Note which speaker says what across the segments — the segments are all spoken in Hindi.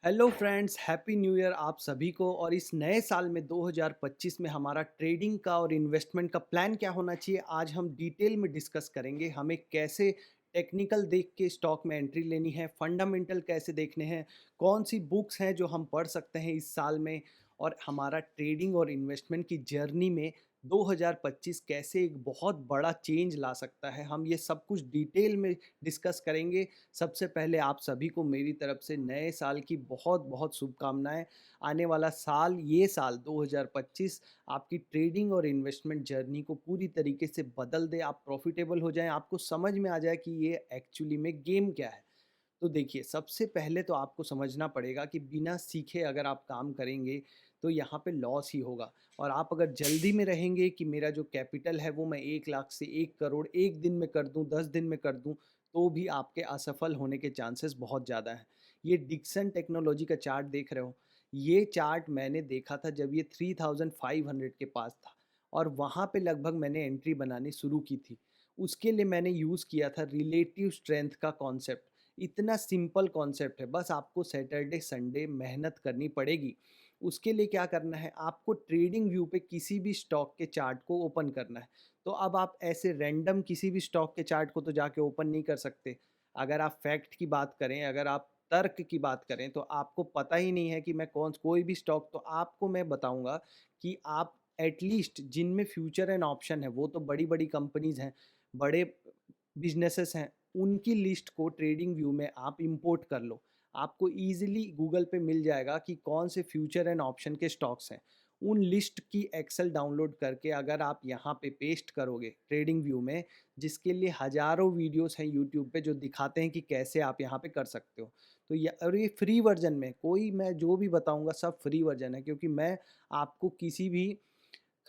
Speaker 1: Hello friends, happy new year आप सभी को। और इस नए साल में 2025 में हमारा ट्रेडिंग का और इन्वेस्टमेंट का प्लान क्या होना चाहिए, आज हम डिटेल में डिस्कस करेंगे। हमें कैसे टेक्निकल देख के स्टॉक में एंट्री लेनी है, फंडामेंटल कैसे देखने हैं, कौन सी बुक्स हैं जो हम पढ़ सकते हैं इस साल में, और हमारा ट्रेडिंग और इन्वेस्टमेंट की जर्नी में 2025 कैसे एक बहुत बड़ा चेंज ला सकता है, हम ये सब कुछ डिटेल में डिस्कस करेंगे। सबसे पहले आप सभी को मेरी तरफ से नए साल की बहुत बहुत शुभकामनाएं। आने वाला साल, ये साल 2025 आपकी ट्रेडिंग और इन्वेस्टमेंट जर्नी को पूरी तरीके से बदल दे, आप प्रॉफिटेबल हो जाएं, आपको समझ में आ जाए कि ये एक्चुअली में गेम क्या है। तो देखिए, सबसे पहले तो आपको समझना पड़ेगा कि बिना सीखे अगर आप काम करेंगे तो यहाँ पे लॉस ही होगा। और आप अगर जल्दी में रहेंगे कि मेरा जो कैपिटल है वो मैं 1 लाख से 1 करोड़ एक दिन में कर दूँ, 10 दिन में कर दूँ, तो भी आपके असफल होने के चांसेस बहुत ज़्यादा हैं। ये डिक्सन टेक्नोलॉजी का चार्ट देख रहे हो, ये चार्ट मैंने देखा था जब ये 3500 के पास था, और वहाँ पे लगभग मैंने एंट्री बनानी शुरू की थी। उसके लिए मैंने यूज़ किया था रिलेटिव स्ट्रेंथ का कॉन्सेप्ट। इतना सिंपल कॉन्सेप्ट है, बस आपको सैटरडे संडे मेहनत करनी पड़ेगी। उसके लिए क्या करना है, आपको ट्रेडिंग व्यू पे किसी भी स्टॉक के चार्ट को ओपन करना है। तो अब आप ऐसे रैंडम किसी भी स्टॉक के चार्ट को तो जाके ओपन नहीं कर सकते। अगर आप फैक्ट की बात करें, अगर आप तर्क की बात करें, तो आपको पता ही नहीं है कि मैं कोई भी स्टॉक, तो आपको मैं बताऊंगा कि आप एटलीस्ट जिनमें फ्यूचर एंड ऑप्शन है, वो तो बड़ी बड़ी कंपनीज हैं, बड़े बिजनेसेस हैं, उनकी लिस्ट को ट्रेडिंग व्यू में आप इंपोर्ट कर लो। आपको ईजिली गूगल पे मिल जाएगा कि कौन से फ्यूचर एंड ऑप्शन के स्टॉक्स हैं। उन लिस्ट की एक्सेल डाउनलोड करके अगर आप यहाँ पे पेस्ट करोगे ट्रेडिंग व्यू में, जिसके लिए हज़ारों वीडियोस हैं यूट्यूब पे जो दिखाते हैं कि कैसे आप यहाँ पे कर सकते हो। तो ये, और ये फ्री वर्जन में, कोई मैं जो भी बताऊँगा सब फ्री वर्जन है, क्योंकि मैं आपको किसी भी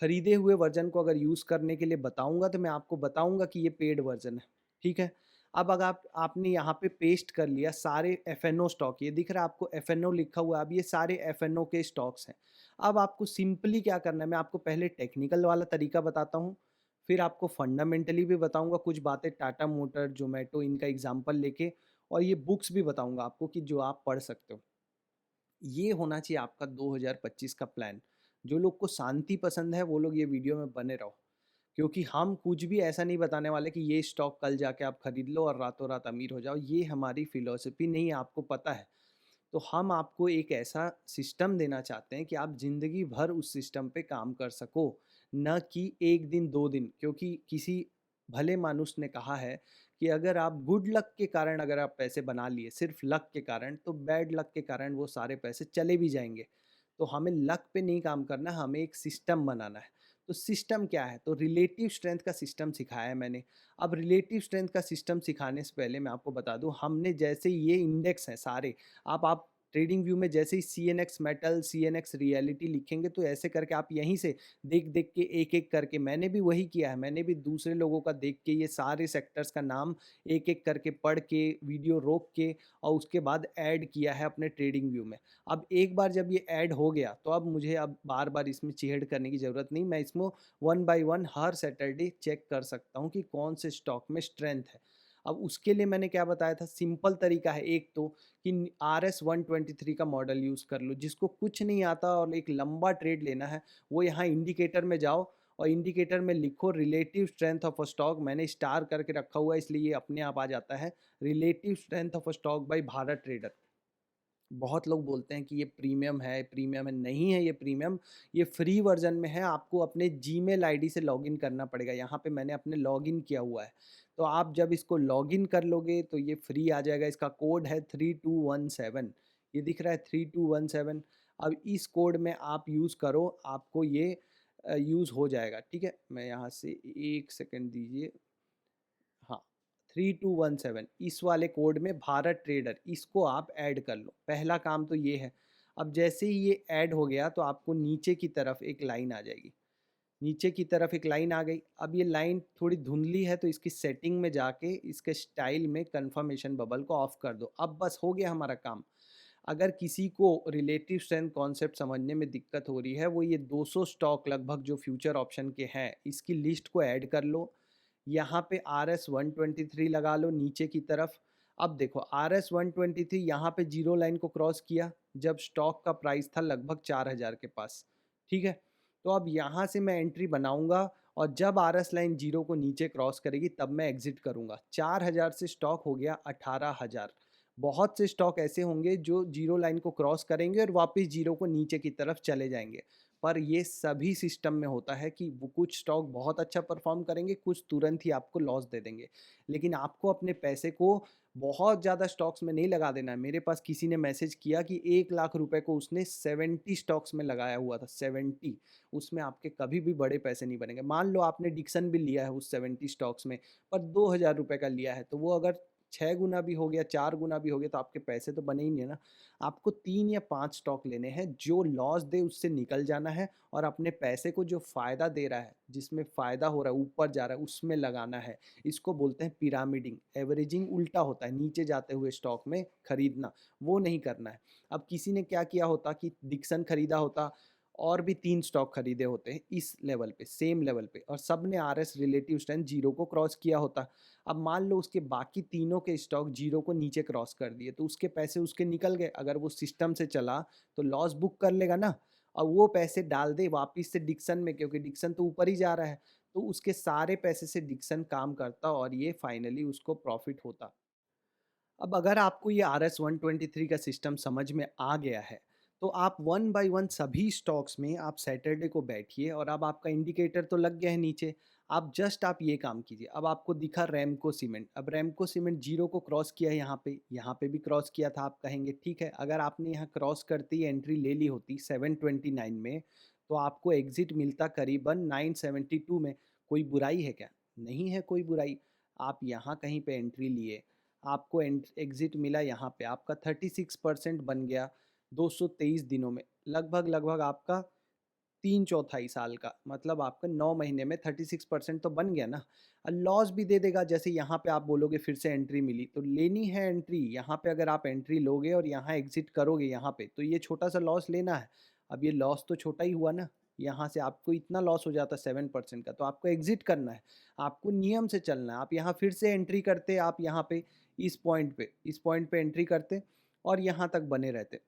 Speaker 1: खरीदे हुए वर्जन को अगर यूज़ करने के लिए बताऊँगा तो मैं आपको बताऊँगा कि ये पेड वर्जन है, ठीक है? अब अगर आपने यहाँ पे पेस्ट कर लिया सारे एफ-एन-ओ स्टॉक, ये दिख रहा है आपको एफ-एन-ओ लिखा हुआ है, अब ये सारे एफ-एन-ओ के स्टॉक्स हैं। अब आपको सिंपली क्या करना है, मैं आपको पहले टेक्निकल वाला तरीका बताता हूँ, फिर आपको फंडामेंटली भी बताऊँगा कुछ बातें, टाटा मोटर, ज़ोमैटो, इनका एग्ज़ाम्पल लेके, और ये बुक्स भी बताऊँगा आपको कि जो आप पढ़ सकते हो। ये होना चाहिए आपका 2025 का प्लान। जो लोग को शांति पसंद है वो लोग ये वीडियो में बने रहो, क्योंकि हम कुछ भी ऐसा नहीं बताने वाले कि ये स्टॉक कल जाके आप खरीद लो और रातों रात अमीर हो जाओ। ये हमारी फिलॉसफी नहीं है, आपको पता है। तो हम आपको एक ऐसा सिस्टम देना चाहते हैं कि आप ज़िंदगी भर उस सिस्टम पे काम कर सको, न कि 1 दिन 2 दिन। क्योंकि किसी भले मानुस ने कहा है कि अगर आप गुड लक के कारण अगर आप पैसे बना लिए, सिर्फ लक के कारण, तो बैड लक के कारण वो सारे पैसे चले भी जाएँगे। तो हमें लक पे नहीं काम करना, हमें एक सिस्टम बनाना है। तो सिस्टम क्या है? तो रिलेटिव स्ट्रेंथ का सिस्टम सिखाया है मैंने। अब रिलेटिव स्ट्रेंथ का सिस्टम सिखाने से पहले मैं आपको बता दूँ, हमने जैसे ये इंडेक्स हैं सारे, आप ट्रेडिंग व्यू में जैसे ही सीएनएक्स मेटल, सीएनएक्स रियलिटी लिखेंगे, तो ऐसे करके आप यहीं से देख-देख के एक-एक करके, मैंने भी वही किया है, मैंने भी दूसरे लोगों का देख के ये सारे सेक्टर्स का नाम एक-एक करके पढ़ के, वीडियो रोक के, और उसके बाद ऐड किया है अपने ट्रेडिंग व्यू में। अब एक बार जब ये ऐड हो गया, तो अब मुझे अब बार-बार इसमें चीड़ करने की ज़रूरत नहीं, मैं इसमें वन बाय वन हर सैटरडे चेक कर सकता हूँ कि कौन से स्टॉक में स्ट्रेंथ है। अब उसके लिए मैंने क्या बताया था, सिंपल तरीका है एक तो, कि RS-123 का मॉडल यूज़ कर लो। जिसको कुछ नहीं आता और एक लंबा ट्रेड लेना है, वो यहाँ इंडिकेटर में जाओ और इंडिकेटर में लिखो relative strength of a stock. मैंने स्टार करके रखा हुआ है इसलिए ये अपने आप आ जाता है, relative strength of a stock by Bharat trader. बहुत लोग बोलते हैं कि ये प्रीमियम है, नहीं है ये प्रीमियम, ये फ्री वर्ज़न में है, आपको अपने जीमेल आईडी से लॉगिन करना पड़ेगा। यहाँ पे मैंने अपने लॉगिन किया हुआ है, तो आप जब इसको लॉगिन कर लोगे तो ये फ्री आ जाएगा। इसका कोड है 3217, ये दिख रहा है 3217। अब इस कोड में आप यूज़ करो, आपको ये यूज़ हो जाएगा, ठीक है? मैं यहाँ से 1 सेकंड दीजिए। हाँ, 3217 इस वाले कोड में भारत ट्रेडर, इसको आप ऐड कर लो। पहला काम तो ये है। अब जैसे ही ये ऐड हो गया तो आपको नीचे की तरफ एक लाइन आ जाएगी। नीचे की तरफ एक लाइन आ गई। अब ये लाइन थोड़ी धुंधली है तो इसकी सेटिंग में जाके इसके स्टाइल में कन्फर्मेशन बबल को ऑफ कर दो। अब बस हो गया हमारा काम। अगर किसी को रिलेटिव स्ट्रेंथ कॉन्सेप्ट समझने में दिक्कत हो रही है, वो ये 200 स्टॉक लगभग जो फ्यूचर ऑप्शन के हैं, इसकी लिस्ट को ऐड कर लो। यहाँ पे RS-123 लगा लो नीचे की तरफ। अब देखो RS-123 यहाँ पे जीरो लाइन को क्रॉस किया जब स्टॉक का प्राइस था लगभग 4000 के पास, ठीक है? तो अब यहाँ से मैं एंट्री बनाऊँगा और जब RS लाइन जीरो को नीचे क्रॉस करेगी तब मैं एग्ज़िट करूँगा। 4000 से स्टॉक हो गया 18000। बहुत से स्टॉक ऐसे होंगे जो जीरो लाइन को क्रॉस करेंगे और वापस जीरो को नीचे की तरफ चले जाएँगे। पर ये सभी सिस्टम में होता है कि वो कुछ स्टॉक बहुत अच्छा परफ़ॉर्म करेंगे, कुछ तुरंत ही आपको लॉस दे देंगे। लेकिन आपको अपने पैसे को बहुत ज़्यादा स्टॉक्स में नहीं लगा देना है। मेरे पास किसी ने मैसेज किया कि 1 लाख रुपए को उसने 70 स्टॉक्स में लगाया हुआ था, 70। उसमें आपके कभी भी बड़े पैसे नहीं बनेंगे। मान लो आपने डिक्सन भी लिया है उस 70 स्टॉक्स में, पर 2000 रुपए का लिया है, तो वो अगर 6 गुना भी हो गया, 4 गुना भी हो गया, तो आपके पैसे तो बने ही नहीं है ना। आपको 3 या 5 स्टॉक लेने हैं, जो लॉस दे उससे निकल जाना है और अपने पैसे को जो फ़ायदा दे रहा है, जिसमें फ़ायदा हो रहा है, ऊपर जा रहा है, उसमें लगाना है। इसको बोलते हैं पिरामिडिंग। एवरेजिंग उल्टा होता है, नीचे जाते हुए स्टॉक में खरीदना, वो नहीं करना है। अब किसी ने क्या किया होता कि डिक्सन खरीदा होता और भी 3 स्टॉक खरीदे होते हैं इस लेवल पे, सेम लेवल पे, और सबने आरएस रिलेटिव स्ट्रेंथ जीरो को क्रॉस किया होता। अब मान लो उसके बाकी तीनों के स्टॉक जीरो को नीचे क्रॉस कर दिए, तो उसके पैसे उसके निकल गए। अगर वो सिस्टम से चला तो लॉस बुक कर लेगा ना, और वो पैसे डाल दे वापिस से डिक्सन में, क्योंकि डिक्सन तो ऊपर ही जा रहा है। तो उसके सारे पैसे से डिक्सन काम करता और ये फाइनली उसको प्रॉफिट होता। अब अगर आपको ये RS-123 का सिस्टम समझ में आ गया है, तो आप वन बाय वन सभी स्टॉक्स में आप सैटरडे को बैठिए, और अब आपका इंडिकेटर तो लग गया है नीचे। आप ये काम कीजिए। अब आपको दिखा रैमको सीमेंट, अब रैमको सीमेंट जीरो को क्रॉस किया है यहाँ पे भी क्रॉस किया था। आप कहेंगे ठीक है, अगर आपने यहाँ क्रॉस करते ही एंट्री ले ली होती 729 में, तो आपको एग्जिट मिलता करीबन 972 में। कोई बुराई है क्या? नहीं है कोई बुराई। आप यहाँ कहीं पे एंट्री लिए, आपको एग्जिट मिला यहाँ पे, आपका 36% बन गया 223 दिनों में। लगभग लगभग आपका तीन चौथाई साल का, मतलब आपका 9 महीने में 36% तो बन गया ना। लॉस भी दे देगा, जैसे यहाँ पे आप बोलोगे फिर से एंट्री मिली तो लेनी है एंट्री। यहाँ पे अगर आप एंट्री लोगे और यहाँ एग्जिट करोगे यहाँ पे, तो ये छोटा सा लॉस लेना है। अब ये लॉस तो छोटा ही हुआ ना, यहाँ से आपको इतना लॉस हो जाता 7% का, तो आपको एग्जिट करना है। आपको नियम से चलना है। आप यहाँ फिर से एंट्री करते, आप यहाँ पे इस पॉइंट पे एंट्री करते और यहाँ तक बने रहते।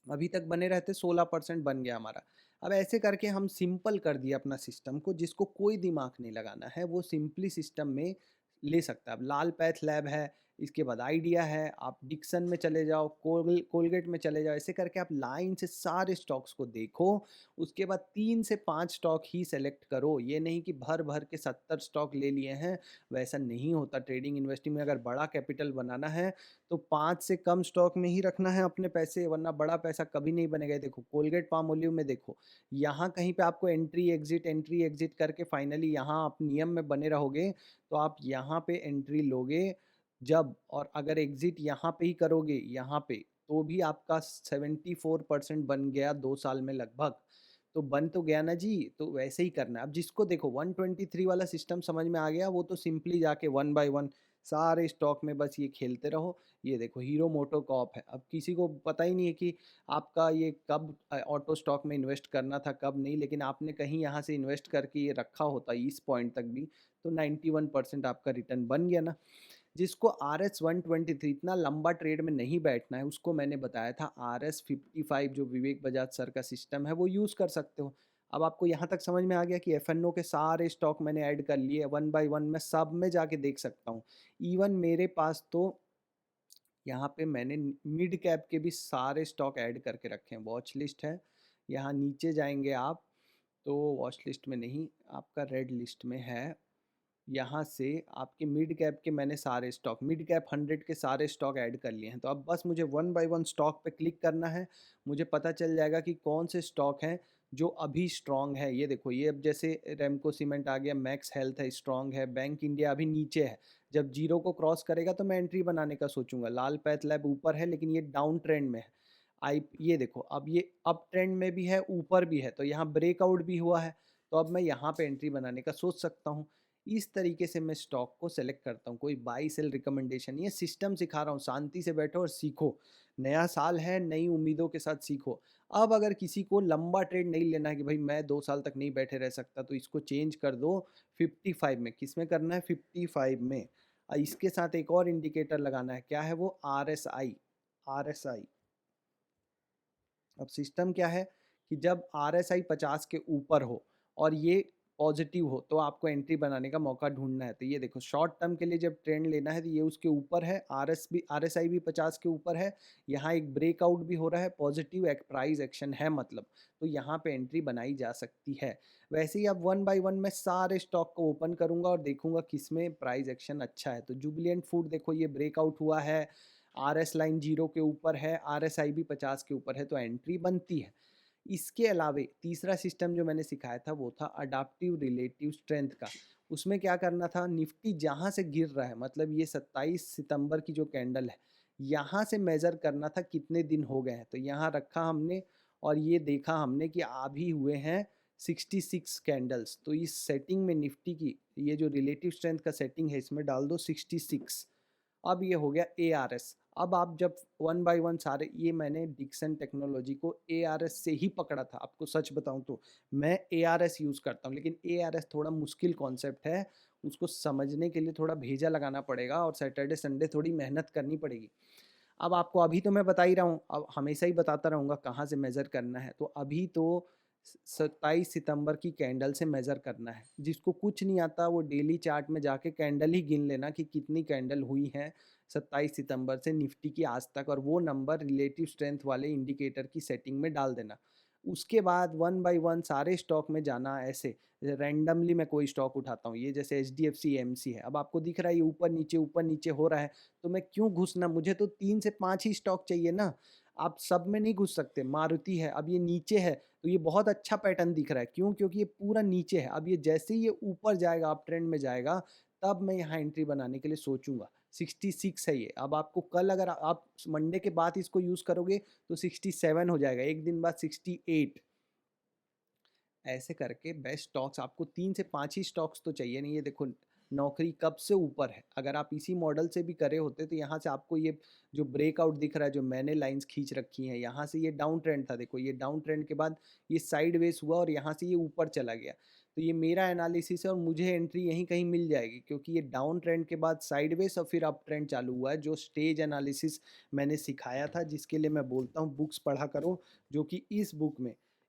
Speaker 1: अभी तक बने रहते, 16% बन गया हमारा। अब ऐसे करके हम सिंपल कर दिया अपना सिस्टम को, जिसको कोई दिमाग नहीं लगाना है वो सिंपली सिस्टम में ले सकता है। अब लाल पैथ लैब है, इसके बाद आइडिया है, आप डिक्सन में चले जाओ, कोलगेट में चले जाओ। ऐसे करके आप लाइन से सारे स्टॉक्स को देखो। उसके बाद 3 से 5 स्टॉक ही सेलेक्ट करो। ये नहीं कि भर भर के 70 स्टॉक ले लिए हैं, वैसा नहीं होता। ट्रेडिंग इन्वेस्टिंग में अगर बड़ा कैपिटल बनाना है तो 5 से कम स्टॉक में ही रखना है अपने पैसे, वरना बड़ा पैसा कभी नहीं बनेगा। ये देखो कोलगेट पामोलिव में देखो, यहाँ कहीं पे आपको एंट्री एग्जिट करके फाइनली यहाँ आप नियम में बने रहोगे, तो आप यहाँ पे एंट्री लोगे जब, और अगर एग्जिट यहाँ पे ही करोगे यहाँ पे, तो भी आपका 74% बन गया 2 साल में लगभग। तो बन तो गया ना जी। तो वैसे ही करना है। अब जिसको देखो 123 वाला सिस्टम समझ में आ गया, वो तो सिंपली जाके वन बाय वन सारे स्टॉक में बस ये खेलते रहो। ये देखो हीरो मोटोकॉर्प है। अब किसी को पता ही नहीं है कि आपका ये कब ऑटो स्टॉक में इन्वेस्ट करना था, कब नहीं, लेकिन आपने कहीं यहाँ से इन्वेस्ट करके ये रखा होता इस पॉइंट तक भी, तो 91% आपका रिटर्न बन गया ना। जिसको RS-123 इतना लंबा ट्रेड में नहीं बैठना है, उसको मैंने बताया था RS-55 जो विवेक बजाज सर का सिस्टम है वो यूज़ कर सकते हो। अब आपको यहाँ तक समझ में आ गया कि एफएनओ के सारे स्टॉक मैंने ऐड कर लिए, वन बाय वन मैं सब में जाके देख सकता हूँ। इवन मेरे पास तो यहाँ पे मैंने मिड कैप के भी सारे स्टॉक ऐड करके रखे हैं। वॉच लिस्ट है, यहाँ नीचे जाएंगे आप तो वॉच लिस्ट में नहीं, आपका रेड लिस्ट में है। यहाँ से आपके मिड कैप के मैंने सारे स्टॉक, मिड कैप 100 के सारे स्टॉक ऐड कर लिए हैं। तो अब बस मुझे वन बाय वन स्टॉक पे क्लिक करना है। मुझे पता चल जाएगा कि कौन से स्टॉक हैं जो अभी स्ट्रॉन्ग है। ये देखो, ये अब जैसे रेमको सीमेंट आ गया, मैक्स हेल्थ है स्ट्रॉन्ग है, बैंक इंडिया अभी नीचे है। जब जीरो को क्रॉस करेगा तो मैं एंट्री बनाने का सोचूंगा। लाल पैथ लैब ऊपर है लेकिन ये डाउन ट्रेंड में है। आई ये देखो, अब ये अप ट्रेंड में भी है, ऊपर भी है, तो यहाँ ब्रेकआउट भी हुआ है। तो अब मैं यहाँ पे एंट्री बनाने का सोच सकता हूँ। इस तरीके से मैं स्टॉक को सेलेक्ट करता हूँ। कोई बाई सेल रिकमेंडेशन, ये सिस्टम सिखा रहा हूँ। शांति से बैठो और सीखो। नया साल है, नई उम्मीदों के साथ सीखो। अब अगर किसी को लंबा ट्रेड नहीं लेना है कि भाई मैं 2 साल तक नहीं बैठे रह सकता, तो इसको चेंज कर दो 55 में। किस में करना है? 55 में। इसके साथ एक और इंडिकेटर लगाना है, क्या है वो? आरएसआई। आरएसआई। अब सिस्टम क्या है कि जब आरएसआई 50 के ऊपर हो और ये पॉजिटिव हो तो आपको एंट्री बनाने का मौका ढूंढना है। तो ये देखो शॉर्ट टर्म के लिए जब ट्रेंड लेना है तो ये उसके ऊपर है, आरएसआई भी 50 के ऊपर है, यहाँ एक ब्रेकआउट भी हो रहा है, पॉजिटिव एक प्राइस एक्शन है मतलब, तो यहाँ पे एंट्री बनाई जा सकती है। वैसे ही अब वन बाय वन मैं सारे स्टॉक को ओपन करूंगा और देखूंगा किसमें प्राइस एक्शन अच्छा है। तो जुबिलियंट फूड देखो ये ब्रेकआउट हुआ है, आरएस लाइन 0 के ऊपर है, आरएसआई भी 50 के ऊपर है, तो एंट्री बनती है। इसके अलावे तीसरा सिस्टम जो मैंने सिखाया था वो था अडाप्टिव रिलेटिव स्ट्रेंथ का। उसमें क्या करना था, निफ्टी जहाँ से गिर रहा है, मतलब ये 27 सितंबर की जो कैंडल है, यहाँ से मेज़र करना था कितने दिन हो गए हैं। तो यहाँ रखा हमने और ये देखा हमने कि अभी हुए हैं 66 कैंडल्स। तो इस सेटिंग में निफ्टी की ये जो रिलेटिव स्ट्रेंथ का सेटिंग है इसमें डाल दो 66। अब ये हो गया ARS। अब आप जब वन बाय वन सारे, ये मैंने डिक्सन टेक्नोलॉजी को ARS से ही पकड़ा था, आपको सच बताऊं तो मैं ARS यूज़ करता हूं, लेकिन ARS थोड़ा मुश्किल कॉन्सेप्ट है, उसको समझने के लिए थोड़ा भेजा लगाना पड़ेगा और सैटरडे संडे थोड़ी मेहनत करनी पड़ेगी। अब आपको अभी तो मैं बता ही रहा हूँ, अब हमेशा ही बताता रहूँगा कहाँ से मेज़र करना है। तो अभी तो 27 सितंबर की कैंडल से मेज़र करना है। जिसको कुछ नहीं आता वो डेली चार्ट में जाके कैंडल ही गिन लेना कि कितनी कैंडल हुई हैं 27 सितंबर से निफ्टी की आज तक, और वो नंबर रिलेटिव स्ट्रेंथ वाले इंडिकेटर की सेटिंग में डाल देना। उसके बाद वन बाय वन सारे स्टॉक में जाना, ऐसे रैंडमली मैं कोई स्टॉक उठाता हूँ, ये जैसे HDFC AMC है, अब आपको दिख रहा है ये ऊपर नीचे हो रहा है, तो मैं क्यों घुसना, मुझे तो 3 से 5 ही स्टॉक चाहिए ना। आप सब में नहीं घुस सकते। मारुति है, अब ये नीचे है तो ये बहुत अच्छा पैटर्न दिख रहा है, क्यों? क्योंकि ये पूरा नीचे है। अब ये जैसे ही ये ऊपर जाएगा, अप ट्रेंड में जाएगा, तब मैं यहाँ एंट्री बनाने के लिए सोचूंगा। 66 है ये। अब आपको कल अगर आप मंडे के बाद इसको यूज करोगे तो 67 हो जाएगा, एक दिन बाद 68। ऐसे करके बेस्ट स्टॉक्स आपको 3 से 5 ही स्टॉक्स तो चाहिए नहीं। ये देखो नौकरी कब से ऊपर है, अगर आप इसी मॉडल से भी करे होते तो यहाँ से आपको ये जो ब्रेकआउट दिख रहा है, जो मैंने लाइंस खींच रखी हैं, यहाँ से ये डाउन ट्रेंड था, देखो ये डाउन ट्रेंड के बाद ये साइड वेज हुआ और यहाँ से ये ऊपर चला गया। तो ये मेरा एनालिसिस है और मुझे एंट्री यहीं कहीं मिल जाएगी, क्योंकि ये डाउन ट्रेंड के बाद साइड वेज और फिर अप ट्रेंड चालू हुआ है। जो स्टेज एनालिसिस मैंने सिखाया था, जिसके लिए मैं बोलता हूँ बुक्स पढ़ा करो, जो कि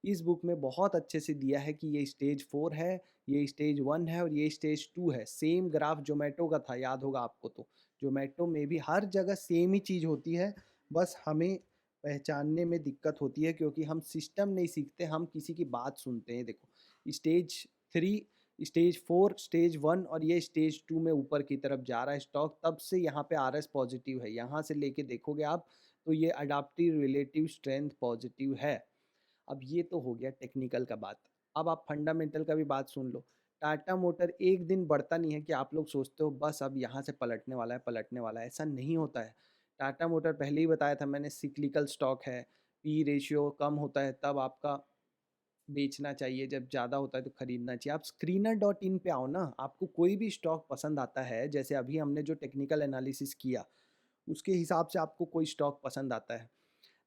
Speaker 1: इस बुक में बहुत अच्छे से दिया है कि ये स्टेज 4 है, ये स्टेज 1 है और ये स्टेज 2 है। सेम ग्राफ जोमेटो का था, याद होगा आपको। तो जोमेटो में भी हर जगह सेम ही चीज़ होती है, बस हमें पहचानने में दिक्कत होती है क्योंकि हम सिस्टम नहीं सीखते, हम किसी की बात सुनते हैं। देखो स्टेज 3, स्टेज 4, स्टेज 1 और ये स्टेज 2 में ऊपर की तरफ जा रहा है स्टॉक, तब से यहाँ पे RS पॉजिटिव है। यहाँ से लेके देखोगे आप तो ये अडाप्टिव रिलेटिव स्ट्रेंथ पॉजिटिव है। अब ये तो हो गया टेक्निकल का बात। अब आप फंडामेंटल का भी बात सुन लो। टाटा मोटर एक दिन बढ़ता नहीं है कि आप लोग सोचते हो बस अब यहाँ से पलटने वाला है, पलटने वाला है, ऐसा नहीं होता है। टाटा मोटर पहले ही बताया था मैंने, सिक्लिकल स्टॉक है, पी रेशियो कम होता है तब आपका बेचना चाहिए, जब ज़्यादा होता है तो खरीदना चाहिए। आप screener.in पे आओ ना, आपको कोई भी स्टॉक पसंद आता है, जैसे अभी हमने जो टेक्निकल एनालिसिस किया उसके हिसाब से आपको कोई स्टॉक पसंद आता है।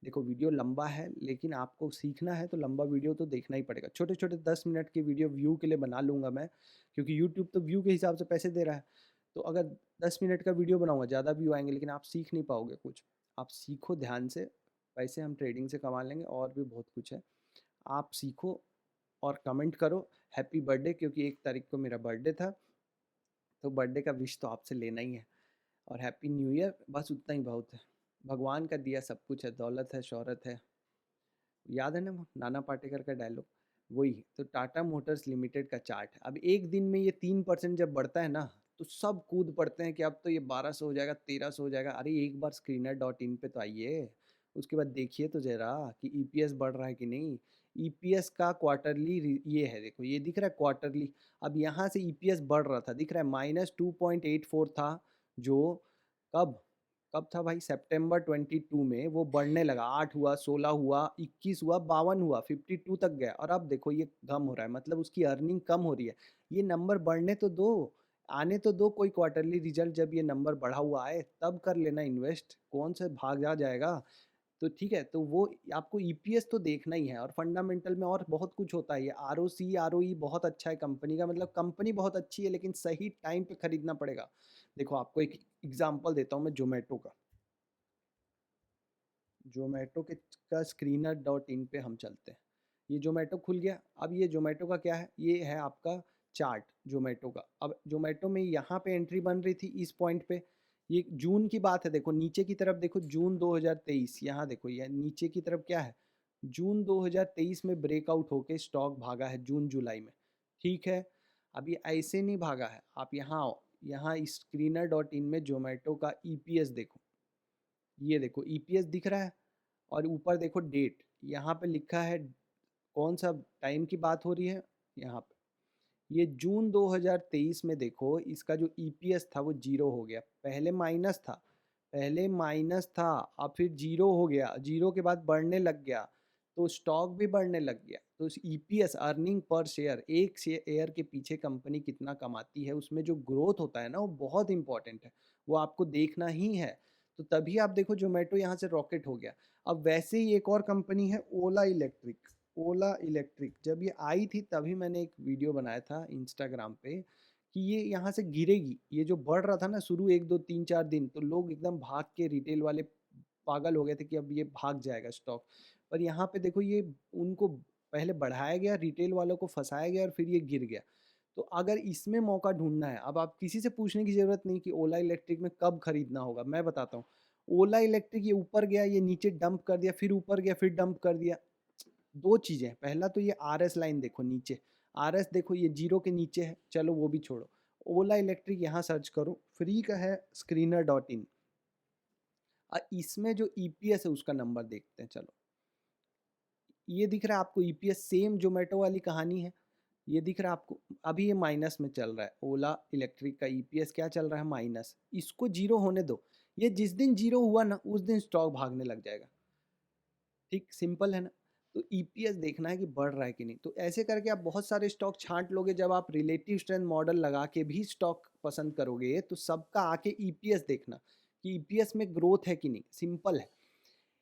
Speaker 1: देखो वीडियो लंबा है, लेकिन आपको सीखना है तो लंबा वीडियो तो देखना ही पड़ेगा। छोटे छोटे 10 मिनट के वीडियो व्यू के लिए बना लूँगा मैं, क्योंकि यूट्यूब तो व्यू के हिसाब से पैसे दे रहा है। तो अगर 10 मिनट का वीडियो बनाऊंगा ज़्यादा व्यू आएंगे, लेकिन आप सीख नहीं पाओगे कुछ। आप सीखो ध्यान से, पैसे हम ट्रेडिंग से कमा लेंगे, और भी बहुत कुछ है। आप सीखो और कमेंट करो हैप्पी बर्थडे, क्योंकि 1 तारीख को मेरा बर्थडे था, तो बर्थडे का विश तो आपसे लेना ही है। और हैप्पी न्यू ईयर, बस उतना ही बहुत है। भगवान का दिया सब कुछ है, दौलत है, शोहरत है। याद है ना वो नाना पाटेकर का डायलॉग, वही। तो टाटा मोटर्स लिमिटेड का चार्ट है। अब एक दिन में ये 3% जब बढ़ता है ना, तो सब कूद पड़ते हैं कि अब तो ये 1200 हो जाएगा, 1300 हो जाएगा। अरे एक बार screener.in पे तो आइए, उसके बाद देखिए तो जरा कि ईपीएस बढ़ रहा है कि नहीं। ईपीएस का क्वार्टरली ये है, देखो ये दिख रहा है क्वार्टरली। अब यहाँ से ईपीएस बढ़ रहा था, दिख रहा है -2.84 था, जो कब कब था भाई, सितंबर 22 में वो बढ़ने लगा, 8 हुआ, 16 हुआ, 21 हुआ, 52 हुआ, 52 तक गया, और अब देखो ये कम हो रहा है, मतलब उसकी अर्निंग कम हो रही है। ये नंबर बढ़ने तो दो, आने तो दो कोई क्वार्टरली रिजल्ट, जब ये नंबर बढ़ा हुआ आए तब कर लेना इन्वेस्ट, कौन से भाग जा जाएगा। तो ठीक है, तो वो आपको ईपीएस तो देखना ही है, और फंडामेंटल में और बहुत कुछ होता है। ये आरओसी आरओई बहुत अच्छा है कंपनी का, मतलब कंपनी बहुत अच्छी है, लेकिन सही टाइम पे खरीदना पड़ेगा। देखो आपको एक एग्ज़ाम्पल देता हूँ मैं ज़ोमैटो का। ज़ोमैटो के का स्क्रीनर डॉट इन पे हम चलते हैं। ये ज़ोमैटो खुल गया। अब ये ज़ोमैटो का क्या है? ये है आपका चार्ट ज़ोमैटो का। अब ज़ोमैटो में यहाँ पे एंट्री बन रही थी इस पॉइंट पे। ये जून की बात है, देखो नीचे की तरफ देखो, जून 2023, यहाँ देखो ये नीचे की तरफ क्या है? जून 2023 में ब्रेकआउट होके स्टॉक भागा है जून-जुलाई में। ठीक है? अब ये ऐसे नहीं भागा है। आप यहाँ आओ, यहाँ स्क्रीनर डॉट इन में ज़ोमैटो का ईपीएस देखो। ये देखो ईपीएस दिख रहा है और ऊपर देखो डेट, यहाँ पे लिखा है कौन सा टाइम की बात हो रही है, यहाँ पे ये जून 2023 में देखो इसका जो ईपीएस था वो जीरो हो गया। पहले माइनस था, पहले माइनस था, अब फिर जीरो हो गया, जीरो के बाद बढ़ने लग गया, तो स्टॉक भी बढ़ने लग गया। तो ईपीएस अर्निंग पर शेयर, एक शेयर के पीछे कंपनी कितना कमाती है, उसमें जो ग्रोथ होता है ना वो बहुत इंपॉर्टेंट है, वो आपको देखना ही है। तो तभी आप देखो जोमेटो यहाँ से रॉकेट हो गया। अब वैसे ही एक और कंपनी है ओला इलेक्ट्रिक। ओला इलेक्ट्रिक जब ये आई थी तभी मैंने एक वीडियो बनाया था इंस्टाग्राम पे कि ये यहाँ से गिरेगी। ये जो बढ़ रहा था ना शुरू 1 2 3 4 दिन, तो लोग एकदम भाग के, रिटेल वाले पागल हो गए थे कि अब ये भाग जाएगा स्टॉक। पर यहाँ पे देखो ये उनको पहले बढ़ाया गया, रिटेल वालों को फंसाया गया और फिर ये गिर गया। तो अगर इसमें मौका ढूंढना है, अब आप किसी से पूछने की ज़रूरत नहीं कि ओला इलेक्ट्रिक में कब खरीदना होगा, मैं बताता हूँ। ओला इलेक्ट्रिक ये ऊपर गया, ये नीचे डंप कर दिया, फिर ऊपर गया, फिर डंप कर दिया। 2 चीज़ें हैं, पहला तो ये आरएस लाइन देखो नीचे, आरएस देखो ये ज़ीरो के नीचे है, चलो वो भी छोड़ो। ओला इलेक्ट्रिक यहाँ सर्च करो, फ्री का है स्क्रीनर डॉट इन। इसमें जो ईपीएस है उसका नंबर देखते हैं, चलो। ये दिख रहा है आपको ईपीएस, सेम ज़ोमैटो वाली कहानी है। ये दिख रहा है आपको, अभी ये माइनस में चल रहा है। ओला इलेक्ट्रिक का ईपीएस क्या चल रहा है? माइनस। इसको जीरो होने दो, ये जिस दिन जीरो हुआ ना उस दिन स्टॉक भागने लग जाएगा। ठीक, सिंपल है ना? तो ईपीएस देखना है कि बढ़ रहा है कि नहीं। तो ऐसे करके आप बहुत सारे स्टॉक छांट लोगे। जब आप रिलेटिव स्ट्रेंथ मॉडल लगा के भी स्टॉक पसंद करोगे तो सबका आके ईपीएस देखना कि ईपीएस में ग्रोथ है कि नहीं। सिंपल है।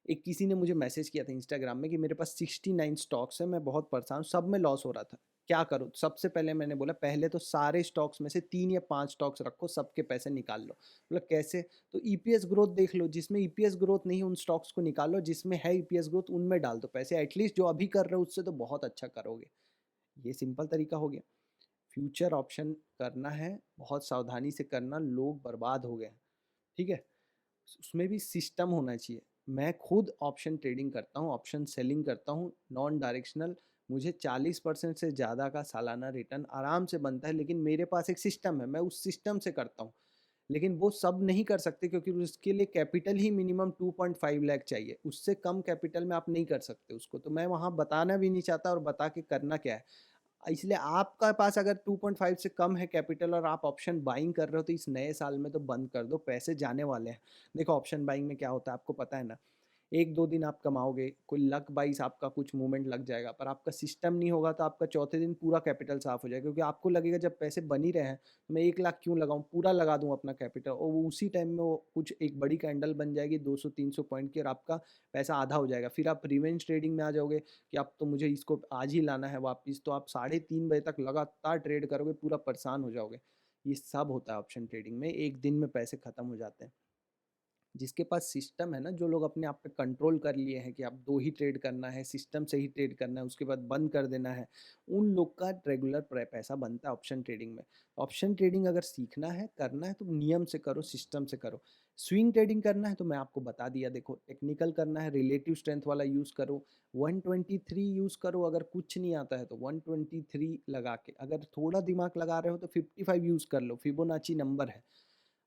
Speaker 1: एक किसी ने मुझे मैसेज किया था इंस्टाग्राम में कि मेरे पास 69 स्टॉक्स हैं, मैं बहुत परेशान हूँ, सब में लॉस हो रहा था, क्या करूँ? सबसे पहले मैंने बोला पहले तो सारे स्टॉक्स में से 3 या 5 स्टॉक्स रखो, सबके पैसे निकाल लो। बोला कैसे? तो ईपीएस ग्रोथ देख लो, जिसमें ईपीएस ग्रोथ नहीं है उन स्टॉक्स को निकालो, जिसमें है ईपीएस ग्रोथ उनमें डाल दो पैसे। एटलीस्ट जो अभी कर रहे हो उससे तो बहुत अच्छा करोगे। ये सिंपल तरीका हो गया। फ्यूचर ऑप्शन करना है, बहुत सावधानी से करना, लोग बर्बाद हो गए हैं, ठीक है? उसमें भी सिस्टम होना चाहिए। मैं खुद ऑप्शन ट्रेडिंग करता हूँ, ऑप्शन सेलिंग करता हूँ, नॉन डायरेक्शनल। मुझे 40% से ज़्यादा का सालाना रिटर्न आराम से बनता है, लेकिन मेरे पास एक सिस्टम है, मैं उस सिस्टम से करता हूँ। लेकिन वो सब नहीं कर सकते क्योंकि उसके लिए कैपिटल ही मिनिमम 2.5 लाख चाहिए, उससे कम कैपिटल में आप नहीं कर सकते उसको। तो मैं वहाँ बताना भी नहीं चाहता और बता के करना क्या है। इसलिए आपका पास अगर 2.5 से कम है कैपिटल और आप ऑप्शन बाइंग कर रहे हो तो इस नए साल में तो बंद कर दो, पैसे जाने वाले हैं। देखो ऑप्शन बाइंग में क्या होता है आपको पता है ना, 1-2 दिन आप कमाओगे, कोई लक वाइज़ आपका कुछ मूवमेंट लग जाएगा, पर आपका सिस्टम नहीं होगा तो आपका चौथे दिन पूरा कैपिटल साफ हो जाएगा, क्योंकि आपको लगेगा जब पैसे बन ही रहे हैं, तो मैं 1 लाख क्यों लगाऊँ, पूरा लगा दूँ अपना कैपिटल, और वो उसी टाइम में वो कुछ एक बड़ी कैंडल बन जाएगी 200-300 पॉइंट की और आपका पैसा आधा हो जाएगा। फिर आप रिवेंज ट्रेडिंग में आ जाओगे कि अब तो मुझे इसको आज ही लाना है वापस, तो आप 3:30 बजे तक लगातार ट्रेड करोगे, पूरा परेशान हो जाओगे। ये सब होता है ऑप्शन ट्रेडिंग में, एक दिन में पैसे खत्म हो जाते हैं। जिसके पास सिस्टम है ना, जो लोग अपने आप पे कंट्रोल कर लिए हैं कि आप 2 ही ट्रेड करना है, सिस्टम से ही ट्रेड करना है, उसके बाद बंद कर देना है, उन लोग का रेगुलर पैसा बनता है ऑप्शन ट्रेडिंग में। ऑप्शन ट्रेडिंग अगर सीखना है, करना है तो नियम से करो, सिस्टम से करो। स्विंग ट्रेडिंग करना है तो मैं आपको बता दिया, देखो टेक्निकल करना है, रिलेटिव स्ट्रेंथ वाला यूज़ करो, 123 यूज़ करो, अगर कुछ नहीं आता है तो 123 लगा के, अगर थोड़ा दिमाग लगा रहे हो तो 55 यूज़ कर लो, फिबोनाची नंबर है।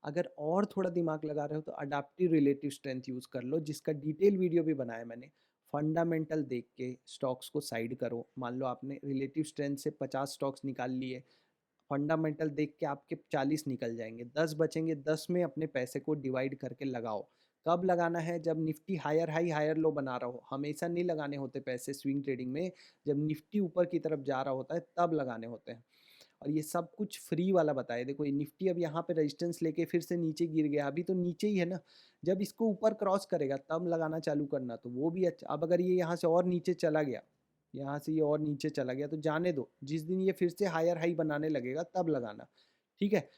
Speaker 1: अगर और थोड़ा दिमाग लगा रहे हो तो अडाप्टिव रिलेटिव स्ट्रेंथ यूज़ कर लो, जिसका डिटेल वीडियो भी बनाया मैंने। फंडामेंटल देख के स्टॉक्स को साइड करो। मान लो आपने रिलेटिव स्ट्रेंथ से 50 स्टॉक्स निकाल लिए, फंडामेंटल देख के आपके 40 निकल जाएंगे, 10 बचेंगे, 10 में अपने पैसे को डिवाइड करके लगाओ। कब लगाना है? जब Nifty higher high higher low बना रहा हो, हमेशा नहीं लगाने होते पैसे स्विंग ट्रेडिंग में। जब निफ्टी ऊपर की तरफ जा रहा होता है तब लगाने होते हैं। और ये सब कुछ फ्री वाला बताया। देखो ये निफ्टी अब यहाँ पे रेजिस्टेंस लेके फिर से नीचे गिर गया, अभी तो नीचे ही है ना, जब इसको ऊपर क्रॉस करेगा तब लगाना चालू करना, तो वो भी अच्छा। अब अगर ये यहाँ से और नीचे चला गया, यहाँ से ये और नीचे चला गया तो जाने दो, जिस दिन ये फिर से हायर हाई बनाने लगेगा तब लगाना, ठीक है?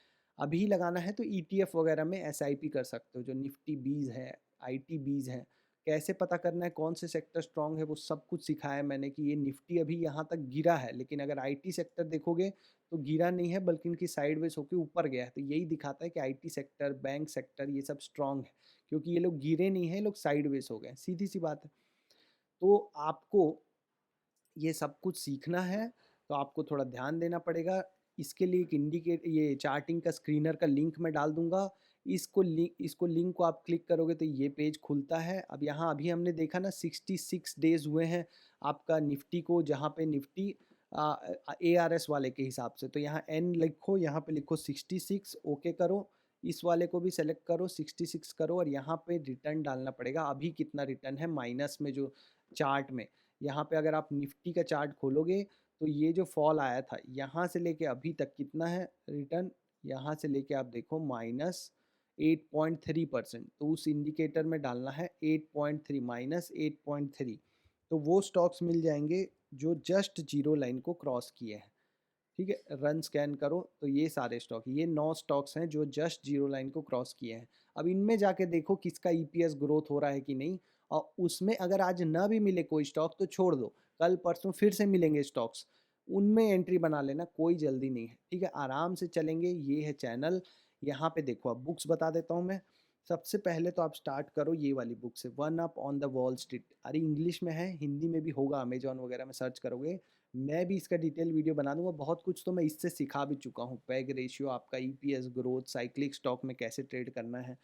Speaker 1: अभी लगाना है तो ईटीएफ वगैरह में एसआईपी कर सकते हो, जो निफ्टी बीज है, आईटी बीज है। कैसे पता करना है कौन से सेक्टर स्ट्रांग है, वो सब कुछ सिखाया मैंने कि ये निफ्टी अभी यहाँ तक गिरा है, लेकिन अगर आईटी सेक्टर देखोगे तो गिरा नहीं है, बल्कि इनकी साइडवेज होकर ऊपर गया है। तो यही दिखाता है कि आईटी सेक्टर, बैंक सेक्टर, ये सब स्ट्रांग है, क्योंकि ये लोग गिरे नहीं है, ये लोग साइडवेज हो गए, सीधी सी बात है। तो आपको ये सब कुछ सीखना है, तो आपको थोड़ा ध्यान देना पड़ेगा। इसके लिए एक ये चार्टिंग का स्क्रीनर का लिंक मैं डाल दूंगा। इसको लिंक को आप क्लिक करोगे तो ये पेज खुलता है। अब यहाँ अभी हमने देखा ना 66 डेज हुए हैं आपका निफ्टी को, जहाँ पे निफ्टी ARS वाले के हिसाब से, तो यहाँ एन लिखो, यहाँ पे लिखो 66, ओके करो। इस वाले को भी सेलेक्ट करो, 66 करो, और यहाँ पे रिटर्न डालना पड़ेगा। अभी कितना रिटर्न है माइनस में, जो चार्ट में यहाँ पे अगर आप निफ्टी का चार्ट खोलोगे तो ये जो फॉल आया था यहाँ से लेके अभी तक कितना है रिटर्न, यहाँ से लेके आप देखो -8.3%। तो उस इंडिकेटर में डालना है 8.3, -8.3। तो वो स्टॉक्स मिल जाएंगे जो जस्ट जीरो लाइन को क्रॉस किए हैं। ठीक है, रन स्कैन करो तो ये सारे स्टॉक, ये 9 स्टॉक्स हैं जो जस्ट जीरो लाइन को क्रॉस किए हैं। अब इनमें जाके देखो किसका ईपीएस ग्रोथ हो रहा है कि नहीं, और उसमें अगर आज ना भी मिले कोई स्टॉक तो छोड़ दो, कल परसों फिर से मिलेंगे स्टॉक्स, उनमें एंट्री बना लेना, कोई जल्दी नहीं है। ठीक है, आराम से चलेंगे। ये है चैनल। यहाँ पे देखो, अब बुक्स बता देता हूँ मैं। सबसे पहले तो आप स्टार्ट करो ये वाली बुक से, one up on the wall street. अरे इंग्लिश में है, हिंदी में भी होगा, अमेजोन वगैरह में सर्च करोगे। मैं भी इसका डिटेल वीडियो बना दूंगा। बहुत कुछ तो मैं इससे सिखा भी चुका हूँ, पैग रेशियो, आपका ईपीएस ग्रोथ, साइक्लिक स्टॉक में कैसे ट्रेड करना है,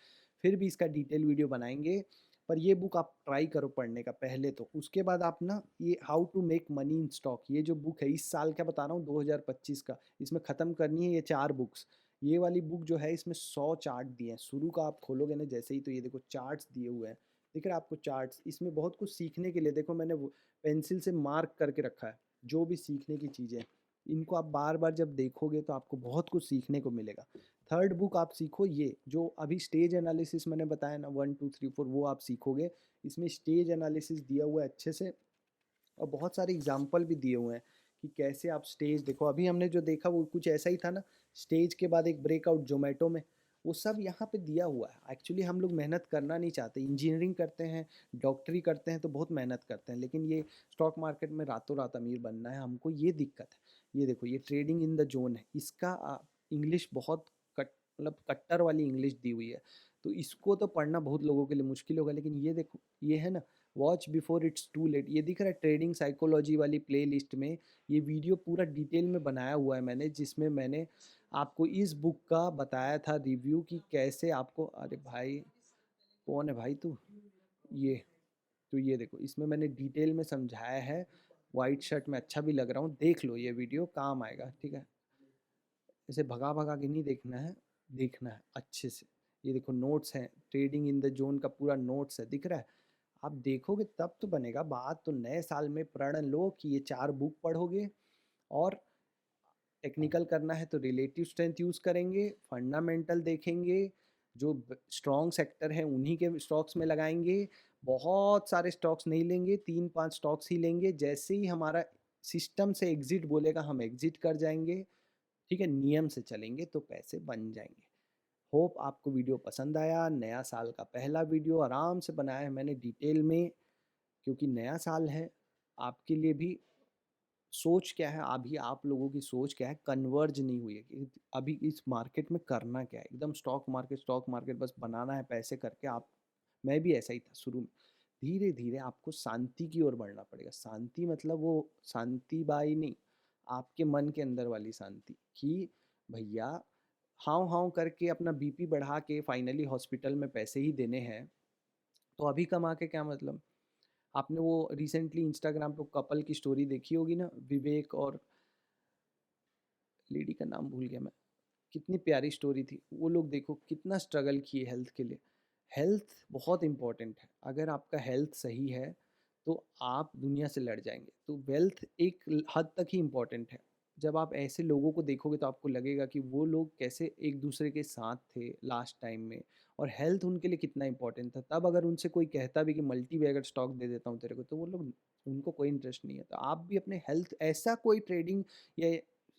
Speaker 1: फिर भी इसका डिटेल वीडियो बनाएंगे। पर ये बुक आप ट्राई करो पढ़ने का पहले तो, उसके बाद आप ना ये how to make money in stock, ये जो बुक है इस साल का बता रहा हूँ 2025 का, इसमें ख़त्म करनी है ये 4 बुक्स। ये वाली बुक जो है इसमें 100 चार्ट दिए हैं। शुरू का आप खोलोगे ना जैसे ही, तो ये देखो चार्ट्स दिए हुए हैं, दिख रहा है आपको चार्ट्स। इसमें बहुत कुछ सीखने के लिए, देखो मैंने पेंसिल से मार्क करके रखा है जो भी सीखने की चीज़ें। इनको आप बार बार जब देखोगे तो आपको बहुत कुछ सीखने को मिलेगा। थर्ड बुक आप सीखो ये जो अभी स्टेज एनालिसिस मैंने बताया ना, 1 2 3 4, वो आप सीखोगे। इसमें स्टेज एनालिसिस दिया हुआ है अच्छे से, और बहुत सारे एग्जाम्पल भी दिए हुए हैं कि कैसे आप स्टेज देखो। अभी हमने जो देखा वो कुछ ऐसा ही था ना, स्टेज के बाद एक ब्रेकआउट जोमेटो में, वो सब यहाँ पे दिया हुआ है। एक्चुअली हम लोग मेहनत करना नहीं चाहते, इंजीनियरिंग करते हैं, डॉक्टरी करते हैं तो बहुत मेहनत करते हैं, लेकिन ये स्टॉक मार्केट में रातों रात अमीर बनना है हमको, ये दिक्कत है। ये देखो, ये ट्रेडिंग इन द जोन है, इसका इंग्लिश बहुत मतलब कट्टर वाली इंग्लिश दी हुई है, तो इसको तो पढ़ना बहुत लोगों के लिए मुश्किल होगा। लेकिन ये देखो, ये है ना, watch before it's too late, ये दिख रहा है ट्रेडिंग साइकोलॉजी वाली प्लेलिस्ट में। ये वीडियो पूरा डिटेल में बनाया हुआ है मैंने, जिसमें मैंने आपको इस बुक का बताया था रिव्यू कि कैसे आपको, अरे भाई कौन है भाई तू, ये, तो ये देखो इसमें मैंने डिटेल में समझाया है। वाइट शर्ट में अच्छा भी लग रहा हूँ, देख लो ये वीडियो, काम आएगा। ठीक है, इसे भगा भगा के नहीं देखना है, देखना है अच्छे से। ये देखो नोट्स हैं, ट्रेडिंग इन द जोन का पूरा नोट्स है, दिख रहा है। आप देखोगे तब तो बनेगा बात। तो नए साल में प्रण लो कि ये 4 बुक पढ़ोगे, और टेक्निकल करना है तो रिलेटिव स्ट्रेंथ यूज़ करेंगे, फंडामेंटल देखेंगे, जो स्ट्रॉन्ग सेक्टर है उन्हीं के स्टॉक्स में लगाएंगे। बहुत सारे स्टॉक्स नहीं लेंगे, 3-5 स्टॉक्स ही लेंगे। जैसे ही हमारा सिस्टम से एग्जिट बोलेगा हम एग्जिट कर जाएंगे। ठीक है, नियम से चलेंगे तो पैसे बन जाएंगे। होप आपको वीडियो पसंद आया। नया साल का पहला वीडियो आराम से बनाया है मैंने डिटेल में, क्योंकि नया साल है। आपके लिए भी सोच क्या है, अभी आप लोगों की सोच क्या है, कन्वर्ज नहीं हुई है कि अभी इस मार्केट में करना क्या है। एकदम स्टॉक मार्केट बस बनाना है पैसे करके आप। मैं भी ऐसा ही था शुरू में। धीरे धीरे आपको शांति की ओर बढ़ना पड़ेगा। शांति मतलब वो शांति बाई नहीं, आपके मन के अंदर वाली शांति, कि भैया हाव हाव करके अपना बीपी बढ़ा के फाइनली हॉस्पिटल में पैसे ही देने हैं, तो अभी कमा के क्या मतलब। आपने वो रिसेंटली इंस्टाग्राम पे कपल की स्टोरी देखी होगी ना, विवेक और लेडी का नाम भूल गया मैं, कितनी प्यारी स्टोरी थी। वो लोग देखो कितना स्ट्रगल किए हेल्थ के लिए। हेल्थ बहुत इंपॉर्टेंट है। अगर आपका हेल्थ सही है तो आप दुनिया से लड़ जाएंगे। तो वेल्थ एक हद तक ही इम्पॉर्टेंट है। जब आप ऐसे लोगों को देखोगे तो आपको लगेगा कि वो लोग कैसे एक दूसरे के साथ थे लास्ट टाइम में, और हेल्थ उनके लिए कितना इंपॉर्टेंट था। तब अगर उनसे कोई कहता भी कि मल्टी बैगर स्टॉक दे देता हूँ तेरे को, तो वो लोग, उनको कोई इंटरेस्ट नहीं है। तो आप भी अपने हेल्थ, ऐसा कोई ट्रेडिंग या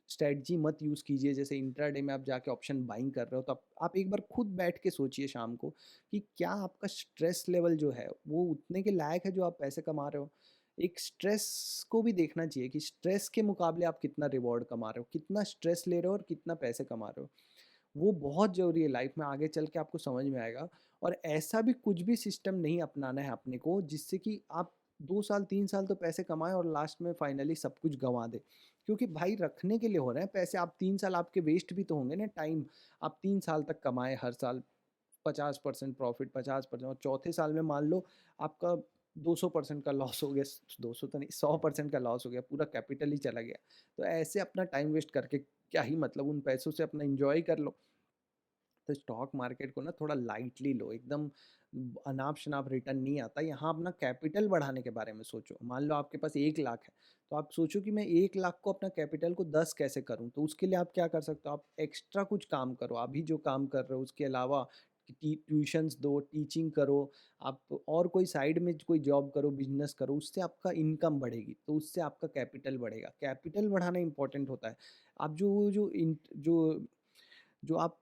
Speaker 1: स्ट्रैटेजी मत यूज़ कीजिए, जैसे इंट्राडे में आप जाके ऑप्शन बाइंग कर रहे हो, तो आप एक बार खुद बैठ के सोचिए शाम को कि क्या आपका स्ट्रेस लेवल जो है वो उतने के लायक है जो आप पैसे कमा रहे हो। एक स्ट्रेस को भी देखना चाहिए कि स्ट्रेस के मुकाबले आप कितना रिवॉर्ड कमा रहे हो, कितना स्ट्रेस ले रहे हो और कितना पैसे कमा रहे हो। वो बहुत ज़रूरी है लाइफ में, आगे चल के आपको समझ में आएगा। और ऐसा भी कुछ भी सिस्टम नहीं अपनाना है अपने को जिससे कि आप 2 साल 3 साल तो पैसे कमाएँ और लास्ट में फाइनली सब कुछ गँवा दें। क्योंकि भाई रखने के लिए हो रहे हैं पैसे, आप 3 साल आपके वेस्ट भी तो होंगे ना टाइम। आप 3 साल तक कमाएँ हर साल 50% प्रॉफ़िट, 50% और चौथे साल में मान लो आपका 200% का लॉस हो गया, 200 तो नहीं 100% का लॉस हो गया, पूरा कैपिटल ही चला गया। तो ऐसे अपना टाइम वेस्ट करके क्या ही मतलब, उन पैसों से अपना एन्जॉय कर लो। तो स्टॉक मार्केट को ना थोड़ा लाइटली लो, एकदम अनाप-शनाप रिटर्न नहीं आता। यहाँ अपना कैपिटल बढ़ाने के बारे में सोचो। मान लो आपके पास 1 लाख है, तो आप सोचो कि मैं 1 लाख को अपना कैपिटल को 10 कैसे करूँ? तो उसके लिए आप क्या कर सकते हो? आप एक्स्ट्रा कुछ काम करो, अभी जो काम कर रहे हो उसके अलावा ट्यूशन्स दो, टीचिंग करो, आप और कोई साइड में कोई जॉब करो, बिज़नेस करो, उससे आपका इनकम बढ़ेगी, तो उससे आपका कैपिटल बढ़ेगा। कैपिटल बढ़ाना इम्पोर्टेंट होता है। आप जो आप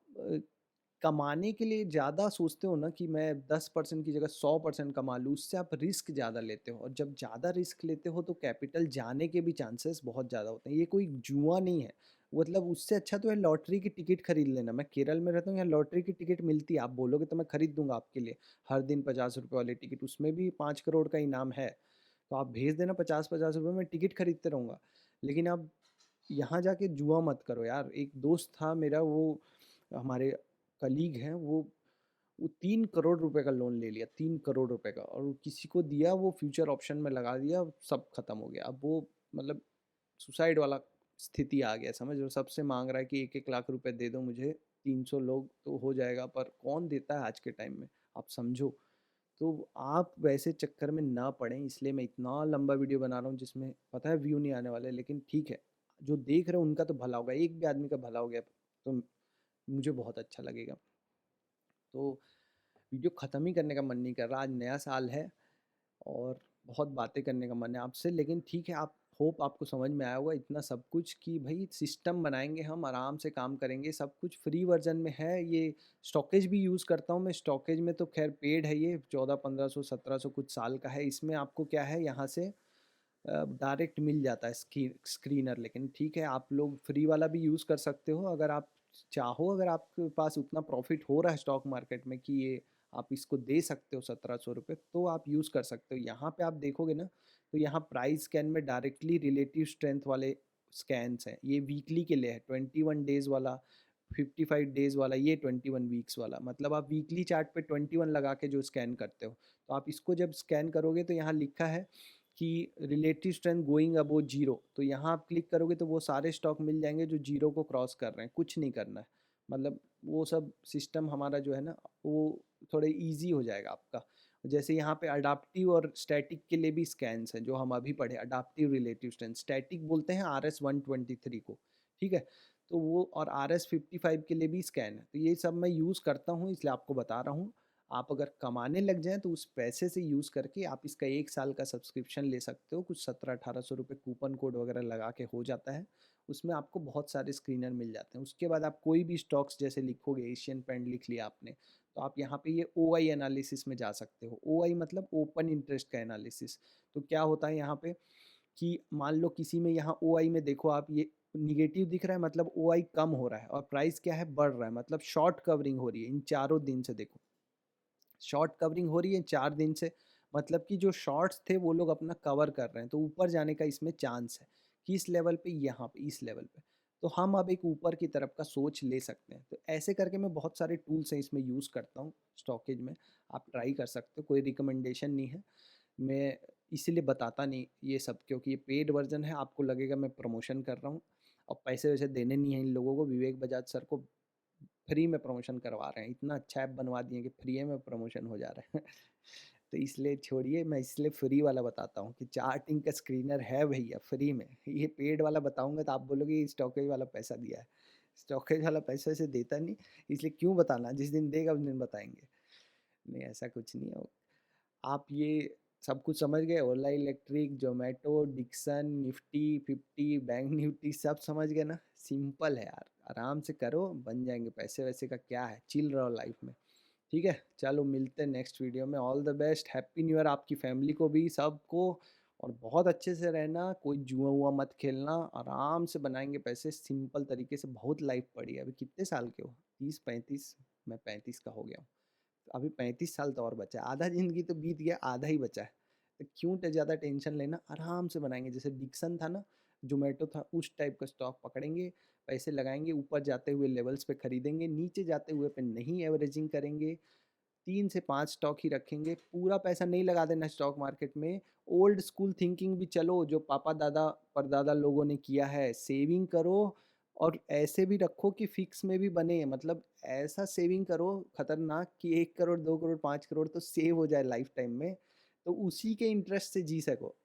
Speaker 1: कमाने के लिए ज़्यादा सोचते हो ना कि मैं 10% की जगह 100% कमा लूँ, उससे आप रिस्क ज़्यादा लेते हो, और जब ज़्यादा रिस्क लेते हो तो कैपिटल जाने के भी चांसेस बहुत ज़्यादा होते हैं। ये कोई जुआ नहीं है, मतलब उससे अच्छा तो है लॉटरी की टिकट खरीद लेना। मैं केरल में रहता हूँ, यहाँ लॉटरी की टिकट मिलती है, आप बोलोगे तो मैं खरीद दूँगा आपके लिए। हर दिन ₹50 वाली टिकट, उसमें भी 5 करोड़ का इनाम है। तो आप भेज देना 50-50 रुपए, मैं टिकट खरीदते रहूँगा। लेकिन आप यहाँ जाके जुआ मत करो यार। एक दोस्त था मेरा, वो हमारे कलीग हैं, वो 3 करोड़ रुपए का लोन ले लिया, 3 करोड़ रुपए का, और वो किसी को दिया, वो फ्यूचर ऑप्शन में लगा दिया, सब खत्म हो गया। अब वो मतलब सुसाइड वाला स्थिति आ गया, समझ रहे हो? सबसे माँग रहा है कि 1-1 लाख रुपए दे दो मुझे, 300 लोग तो हो जाएगा, पर कौन देता है आज के टाइम में? आप समझो। तो आप वैसे चक्कर में ना पड़ें, इसलिए मैं इतना लंबा वीडियो बना रहा हूँ जिसमें पता है व्यू नहीं आने वाले, लेकिन ठीक है, जो देख रहे हो उनका तो भला होगा, एक भी आदमी का भला हो गया तो मुझे बहुत अच्छा लगेगा। तो वीडियो ख़त्म ही करने का मन नहीं कर रहा, आज नया साल है और बहुत बातें करने का मन है आपसे, लेकिन ठीक है, आप होप आपको समझ में आया होगा इतना सब कुछ कि भई सिस्टम बनाएँगे हम, आराम से काम करेंगे, सब कुछ फ्री वर्ज़न में है। ये स्टॉकेज भी यूज़ करता हूँ मैं, स्टॉकेज में तो ख़ैर पेड है ये, 14-1500 1700 कुछ साल का है। इसमें आपको क्या है, यहाँ से डायरेक्ट मिल जाता है स्क्रीनर, लेकिन ठीक है, आप लोग फ्री वाला भी यूज़ कर सकते हो अगर आप चाहो, अगर आपके पास उतना प्रॉफ़िट हो रहा है स्टॉक मार्केट में कि ये आप इसको दे सकते हो ₹1700, तो आप यूज़ कर सकते हो। यहाँ पे आप देखोगे ना, तो यहाँ प्राइस स्कैन में डायरेक्टली रिलेटिव स्ट्रेंथ वाले स्कैन्स हैं। ये वीकली के लिए है, 21 डेज़ वाला, 55 डेज़ वाला, ये 21 वीक्स वाला। मतलब आप वीकली चार्ट पे 21 लगा के जो स्कैन करते हो, तो आप इसको जब स्कैन करोगे तो यहाँ लिखा है कि relative strength going above zero, तो यहाँ आप क्लिक करोगे तो वो सारे स्टॉक मिल जाएंगे जो जीरो को क्रॉस कर रहे हैं, कुछ नहीं करना है। मतलब वो सब सिस्टम हमारा जो है ना, वो थोड़े इजी हो जाएगा आपका। जैसे यहाँ पे अडाप्टिव और स्टैटिक के लिए भी स्कैन्स हैं जो हम अभी पढ़े, अडाप्टिव रिलेटिव स्ट्रेंथ, स्टैटिक बोलते हैं RS-123 को, ठीक है। तो वो और RS-55 के लिए भी स्कैन है, तो ये सब मैं यूज़ करता हूँ, इसलिए आपको बता रहा हूँ। आप अगर कमाने लग जाएँ तो उस पैसे से यूज़ करके आप इसका 1 साल का सब्सक्रिप्शन ले सकते हो। कुछ 1700-1800 रुपए कूपन कोड वगैरह लगा के हो जाता है। उसमें आपको बहुत सारे स्क्रीनर मिल जाते हैं। उसके बाद आप कोई भी स्टॉक्स जैसे लिखोगे, एशियन पेंट लिख लिया आपने, तो आप यहाँ पे ये ओआई एनालिसिस में जा सकते हो। ओआई मतलब ओपन इंटरेस्ट का एनालिसिस। तो क्या होता है यहाँ पे कि मान लो किसी में यहाँ ओआई में देखो आप, ये नेगेटिव दिख रहा है, मतलब ओआई कम हो रहा है, और प्राइस क्या है, बढ़ रहा है, मतलब शॉर्ट कवरिंग हो रही है इन चारों दिन से। देखो, शॉर्ट कवरिंग हो रही है 4 दिन से, मतलब कि जो शॉर्ट्स थे वो लोग अपना कवर कर रहे हैं, तो ऊपर जाने का इसमें चांस है। किस लेवल पे? यहाँ पे, इस लेवल पे। तो हम अब एक ऊपर की तरफ का सोच ले सकते हैं। तो ऐसे करके मैं बहुत सारे टूल्स हैं इसमें यूज़ करता हूँ स्टॉकेज में, आप ट्राई कर सकते हो, कोई रिकमेंडेशन नहीं है। मैं इसीलिए बताता नहीं ये सब, क्योंकि ये पेड वर्ज़न है, आपको लगेगा मैं प्रमोशन कर रहा हूँ, और पैसे-वैसे देने नहीं हैं इन लोगों को। विवेक बजाज सर को फ्री में प्रमोशन करवा रहे हैं, इतना अच्छा ऐप बनवा दिए कि फ्री में प्रमोशन हो जा रहा है। तो इसलिए छोड़िए, मैं इसलिए फ्री वाला बताता हूँ कि चार्टिंग का स्क्रीनर है भैया फ्री में। ये पेड वाला बताऊँगा तो आप बोलोगे ये स्टॉकेज वाला पैसा दिया है। स्टॉकेज वाला पैसा ऐसे देता नहीं, इसलिए क्यों बताना, जिस दिन देगा उस दिन बताएँगे। नहीं, ऐसा कुछ नहीं है। आप ये सब कुछ समझ गए? Ola electric, Zomato, Dixon, Nifty, 50, bank Nifty सब समझ गए ना? सिंपल है यार, आराम से करो, बन जाएँगे। पैसे-वैसे का क्या है, चिल रहो लाइफ में। ठीक है? चलो मिलते हैं नेक्स्ट वीडियो में। All the best, happy new year आपकी फैमिली को भी, सबको। और बहुत अच्छे से रहना, कोई जुआ-वुआ मत खेलना, आराम से बनाएँगे पैसे सिंपल तरीके से। बहुत लाइफ पड़ी है। अभी कितने साल के हो? 30-35? मैं 35 का हो गया हूँ। अभी 35 साल तो और बचा है, आधा ज़िंदगी तो बीत गया, आधा ही बचा है। तो क्यों ज़्यादा टेंशन लेना, आराम से बनाएँगे। जैसे डिक्सन था ना, ज़ोमैटो था, उस टाइप का स्टॉक पकड़ेंगे, पैसे लगाएँगे, ऊपर जाते हुए लेवल्स पे खरीदेंगे, नीचे जाते हुए पे नहीं एवरेजिंग करेंगे। 3 से 5 स्टॉक ही रखेंगे, पूरा पैसा नहीं लगा देना स्टॉक मार्केट में। ओल्ड स्कूल थिंकिंग भी चलो, जो पापा दादा परदादा लोगों ने किया है, सेविंग करो। और ऐसे भी रखो कि फिक्स में भी बने, मतलब ऐसा सेविंग करो खतरनाक कि 1 करोड़ 2 करोड़ 5 करोड़ तो सेव हो जाए लाइफ टाइम में, तो उसी के इंटरेस्ट से जी सको।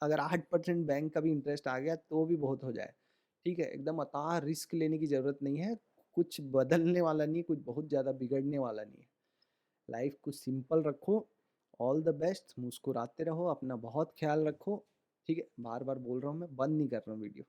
Speaker 1: अगर 8% बैंक का भी इंटरेस्ट आ गया तो भी बहुत हो जाए। ठीक है, एकदम अथाह रिस्क लेने की ज़रूरत नहीं है। कुछ बदलने वाला नहीं, कुछ बहुत ज़्यादा बिगड़ने वाला नहीं है। लाइफ को सिंपल रखो। ऑल द बेस्ट, मुस्कुराते रहो, अपना बहुत ख्याल रखो। ठीक है, बार बार बोल रहा हूँ, मैं बंद नहीं कर रहा हूँ वीडियो।